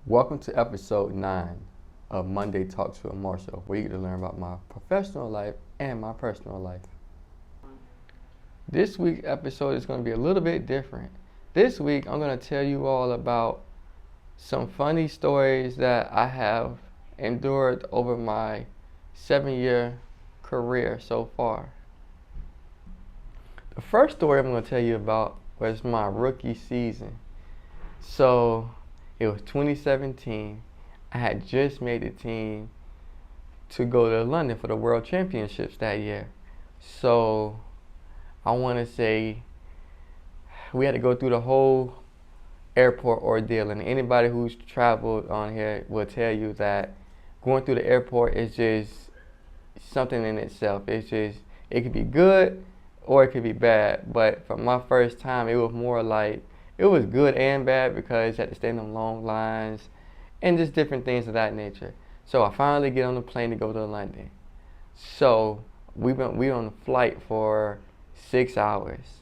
Welcome to episode 9 of Monday Talks with Marshall, where you get to learn about my professional life and my personal life. This week's episode is going to be a little bit different. This week, I'm going to tell you all about some funny stories that I have endured over my 7-year career so far. The first story I'm going to tell you about was my rookie season. So, it was 2017. I had just made the team to go to London for the World Championships that year. So I want to say we had to go through the whole airport ordeal. And anybody who's traveled on here will tell you that going through the airport is just something in itself. It could be good or it could be bad. But for my first time, it was more like, it was good and bad because you had to stand in long lines and just different things of that nature. So I finally get on the plane to go to London. So we on the flight for 6 hours.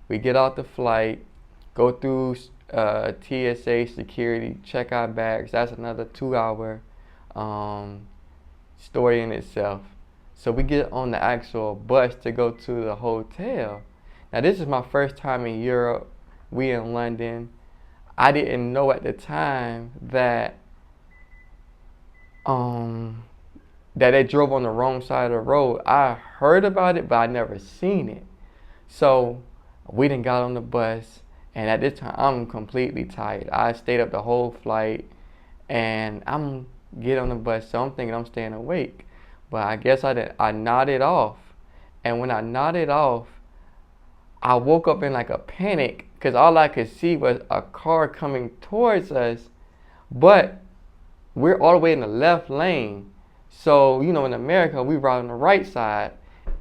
We get off the flight, go through TSA security, check our bags. That's another 2-hour story in itself. So we get on the actual bus to go to the hotel. Now this is my first time in Europe. We in London. I didn't know at the time that they drove on the wrong side of the road. I heard about it, but I never seen it. So we done got on the bus, and at this time I'm completely tired. I stayed up the whole flight, and I'm get on the bus, so I'm thinking I'm staying awake. But I guess I nodded off, and when I nodded off, I woke up in like a panic because all I could see was a car coming towards us, but we're all the way in the left lane. So, you know, in America, we ride on the right side,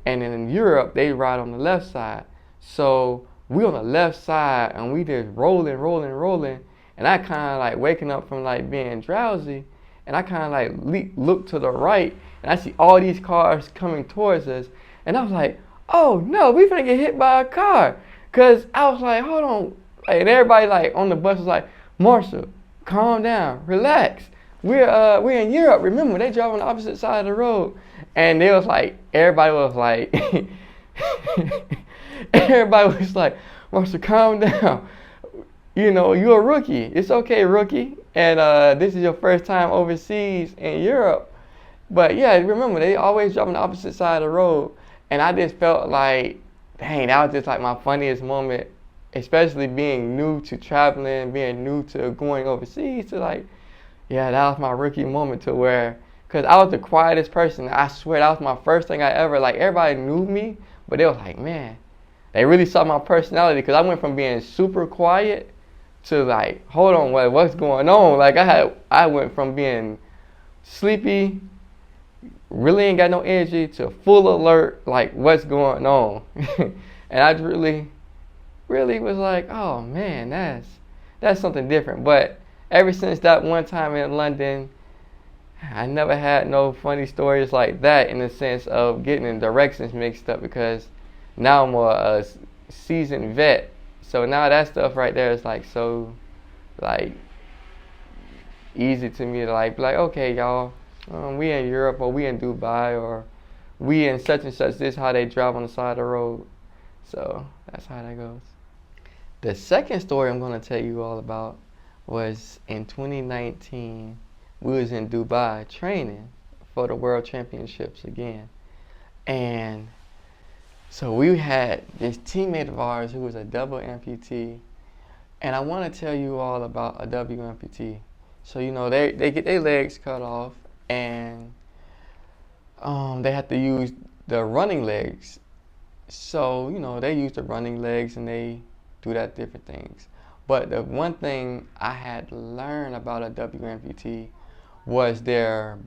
and in Europe, they ride on the left side. So we on the left side, and we just rolling, and I kind of like waking up from like being drowsy, and I kind of like look to the right, and I see all these cars coming towards us, and I was like, oh no, we finna get hit by a car. Cause I was like, hold on. And everybody like on the bus was like, Marshall, calm down, relax. We're in Europe, remember, they drive on the opposite side of the road. And they was like, everybody was like, Marshall, calm down. You know, you're a rookie. It's okay, rookie. And this is your first time overseas in Europe. But yeah, remember, they always drive on the opposite side of the road. And I just felt like, dang, that was just like my funniest moment, especially being new to traveling, being new to going overseas. To like, yeah, that was my rookie moment to where, because I was the quietest person. I swear that was my first thing I ever, like everybody knew me, but they was like, man, they really saw my personality because I went from being super quiet to like, hold on, what's going on? Like I went from being sleepy, really ain't got no energy to full alert, like what's going on. And I really was like, oh man, that's something different. But ever since that one time in London, I never had no funny stories like that in the sense of getting in directions mixed up, because now I'm a seasoned vet. So now that stuff right there is like so like easy to me to like be like, okay, y'all, we in Europe, or we in Dubai, or we in such and such. This is how they drive on the side of the road. So that's how that goes. The second story I'm going to tell you all about was in 2019. We was in Dubai training for the World Championships again. And so we had this teammate of ours who was a double amputee. And I want to tell you all about a double amputee. So, you know, they get their legs cut off, and they have to use the running legs. So, you know, they use the running legs and they do that different things. But the one thing I had to learn about a W amputee was their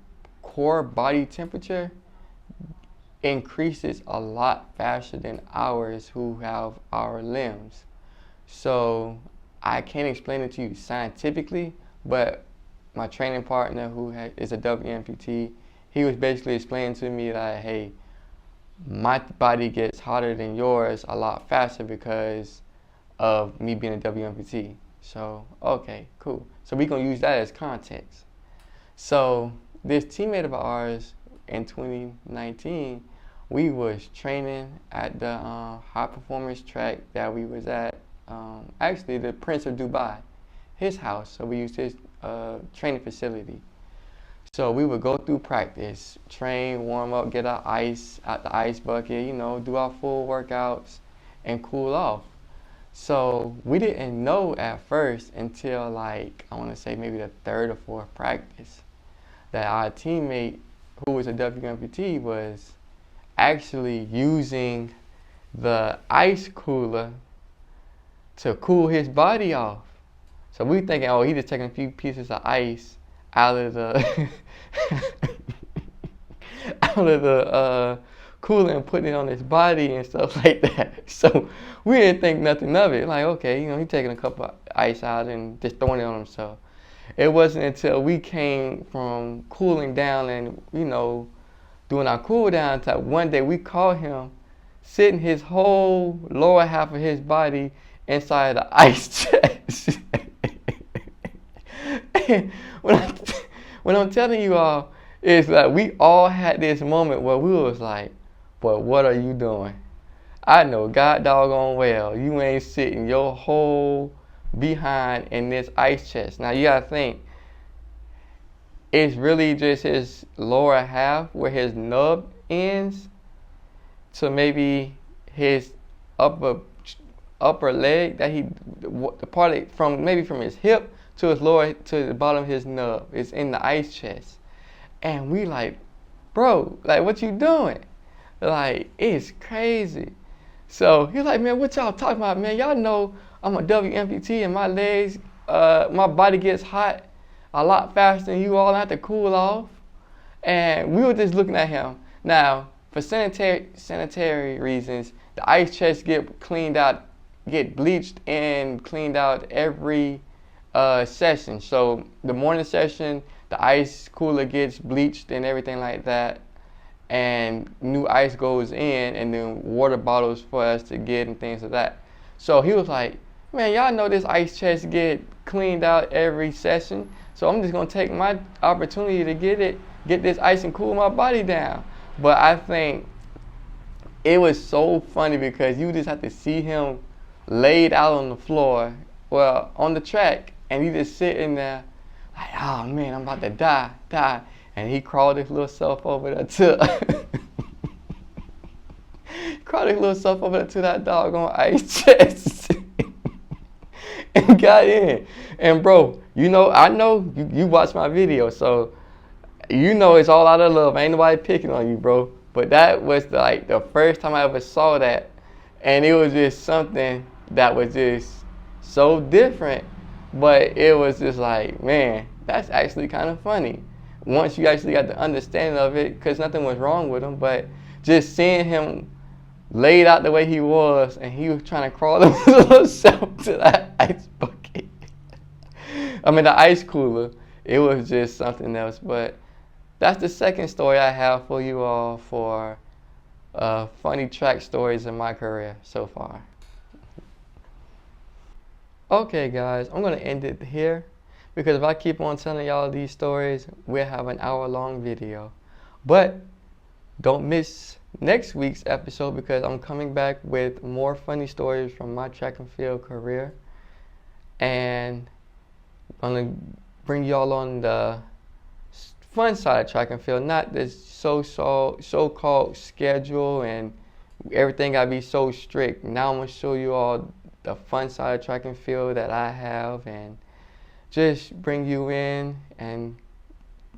core body temperature increases a lot faster than ours who have our limbs. So I can't explain it to you scientifically, but my training partner who is a W amputee, he was basically explaining to me that, hey, my body gets hotter than yours a lot faster because of me being a W amputee. So, okay, cool. So we gonna use that as context. So this teammate of ours in 2019, we was training at the high performance track that we was at. Actually, the Prince of Dubai, his house. So we used his training facility. So we would go through practice, train, warm up, get our ice out the ice bucket, do our full workouts and cool off. So we didn't know at first until like, I want to say maybe the third or fourth practice, that our teammate who was a WMPT was actually using the ice cooler to cool his body off. So we thinking, oh, he just taking a few pieces of ice out of the out of the cooler and putting it on his body and stuff like that. So we didn't think nothing of it. Like, okay, he taking a cup of ice out and just throwing it on himself. It wasn't until we came from cooling down and, doing our cool down that one day we caught him sitting his whole lower half of his body inside the ice chest. when, I, when I'm telling you all, it's like we all had this moment where we was like, but what are you doing? I know God doggone well you ain't sitting your whole behind in this ice chest. Now you gotta think, it's really just his lower half where his nub ends to maybe his upper leg that the part from his hip to his lower to the bottom of his nub is in the ice chest. And we like, bro, like what you doing? Like, it's crazy. So he's like, man, what y'all talking about, man? Y'all know I'm a WMPT and my legs, my body gets hot a lot faster than you all. I have to cool off. And we were just looking at him. Now, for sanitary reasons, the ice chest get bleached and cleaned out every session. So the morning session, the ice cooler gets bleached and everything like that. And new ice goes in, and then water bottles for us to get and things like that. So he was like, man, y'all know this ice chest get cleaned out every session, so I'm just gonna take my opportunity to get this ice and cool my body down. But I think it was so funny because you just have to see him laid out on the floor, well, on the track, and he just sitting there like, oh man, I'm about to die. And he crawled his little self over there to that doggone ice chest and got in. And bro, I know you watched my video, so it's all out of love. Ain't nobody picking on you, bro. But that was like the first time I ever saw that, and it was just something that was just so different. But it was just like, man, that's actually kind of funny. Once you actually got the understanding of it, because nothing was wrong with him, but just seeing him laid out the way he was, and he was trying to crawl himself to that ice bucket. The ice cooler. It was just something else. But that's the second story I have for you all for funny track stories in my career so far. Okay, guys, I'm going to end it here. Because if I keep on telling y'all these stories, we'll have an hour-long video. But don't miss next week's episode because I'm coming back with more funny stories from my track and field career. And I'm going to bring y'all on the fun side of track and field, not this so-called schedule and everything got to be so strict. Now I'm going to show you all the fun side of track and field that I have and just bring you in and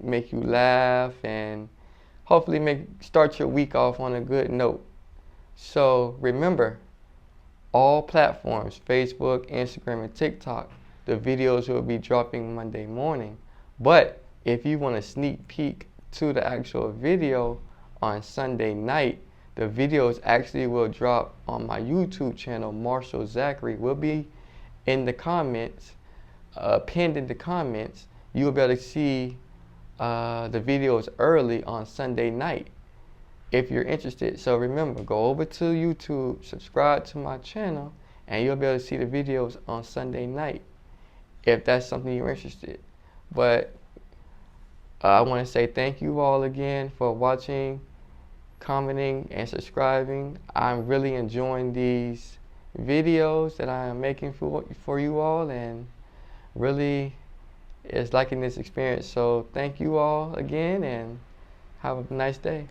make you laugh and hopefully start your week off on a good note. So remember, all platforms, Facebook, Instagram, and TikTok, the videos will be dropping Monday morning. But if you want a sneak peek to the actual video on Sunday night, the videos actually will drop on my YouTube channel, Marshall Zachary. Will be in the comments. Pinned in the comments, you'll be able to see the videos early on Sunday night if you're interested. So remember, go over to YouTube, subscribe to my channel, and you'll be able to see the videos on Sunday night. if that's something you're interested. But I want to say thank you all again for watching, commenting, and subscribing. I'm really enjoying these videos that I am making for you all, and really is liking this experience. So thank you all again, and have a nice day.